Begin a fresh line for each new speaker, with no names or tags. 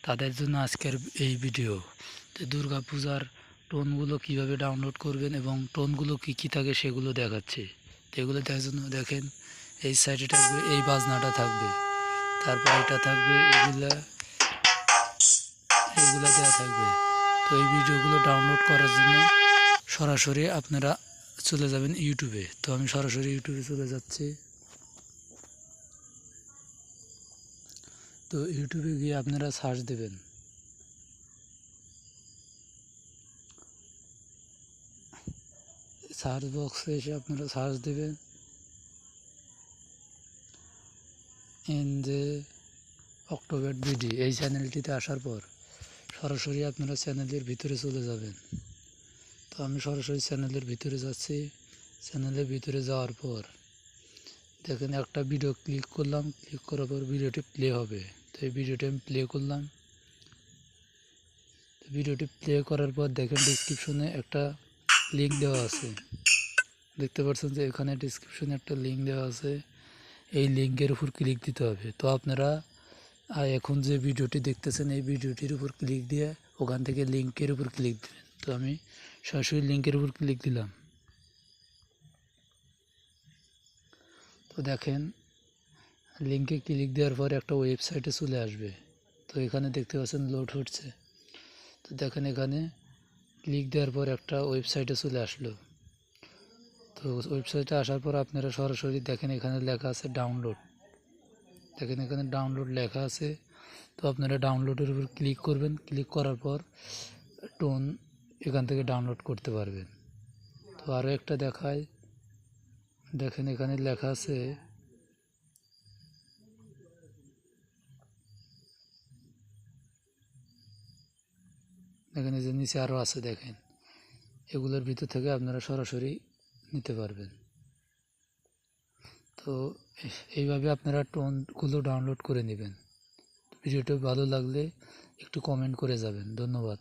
তাদের জন্য আজকের এই ভিডিও। তো দুর্গা পূজার টোনগুলো কিভাবে ডাউনলোড করবেন এবং টোনগুলো কী কী থাকে সেগুলো দেখাচ্ছে। তো এগুলো দেখার জন্য দেখেন এই সাইডে থাকবে এই বাজনাটা থাকবে, তারপর এটা থাকবে, এইগুলা দেওয়া থাকবে। তো এই ভিডিওগুলো ডাউনলোড করার জন্য সরাসরি আপনারা চলে যাবেন ইউটিউবে। তো আমি সরাসরি ইউটিউবে চলে যাচ্ছি। তো ইউটিউবে গিয়ে আপনারা সার্চ দেবেন সার্চ বক্সে এসে আপনারা সার্চ দেবেন ইন যে অক্টোবর বিডি। এই চ্যানেলটিতে আসার পর সরাসরি আপনারা চ্যানেলের ভিতরে চলে যাবেন। তো আমি সরাসরি চ্যানেলের ভিতরে যাচ্ছি। চ্যানেলের ভিতরে যাওয়ার পর দেখেন একটা ভিডিও ক্লিক করলাম, ক্লিক করার পর ভিডিওটি প্লে হবে। তো এই ভিডিওটি আমি প্লে করলাম। ভিডিওটি প্লে করার পর দেখেন ডিসক্রিপশনে একটা লিঙ্ক দেওয়া আছে, দেখতে পাচ্ছেন যে এখানে ডিসক্রিপশনে একটা লিঙ্ক দেওয়া আছে। এই লিঙ্কের উপর ক্লিক দিতে হবে। তো আপনারা এখন যে ভিডিওটি দেখতেছেন এই ভিডিওটির উপর ক্লিক দিয়ে ওখান থেকে লিঙ্কের উপর ক্লিক দিবেন। তো আমি সরাসরি লিঙ্কের উপর ক্লিক দিলাম। তো দেখেন লিঙ্কে ক্লিক দেওয়ার পর একটা ওয়েবসাইটে চলে আসবে। তো এখানে দেখতে পাচ্ছেন লোড হচ্ছে। তো দেখেন এখানে ক্লিক দেওয়ার পর একটা ওয়েবসাইটে চলে আসলো। তো ওয়েবসাইটে আসার পর আপনারা সরাসরি দেখেন এখানে লেখা আছে ডাউনলোড। দেখেন এখানে ডাউনলোড লেখা আছে। তো আপনারা ডাউনলোডের উপর ক্লিক করবেন। ক্লিক করার পর টোন এখান থেকে ডাউনলোড করতে পারবেন। তো আরও একটা দেখায়, দেখেন এখানে লেখা আছে দেখেন এই যে নিচে আরও আছে, দেখেন এগুলোর ভিতর থেকে আপনারা সরাসরি নিতে পারবেন। তো এইভাবে আপনারা টোনগুলো ডাউনলোড করে নেবেন। ভিডিওটা ভালো লাগলে একটু কমেন্ট করে যাবেন। ধন্যবাদ।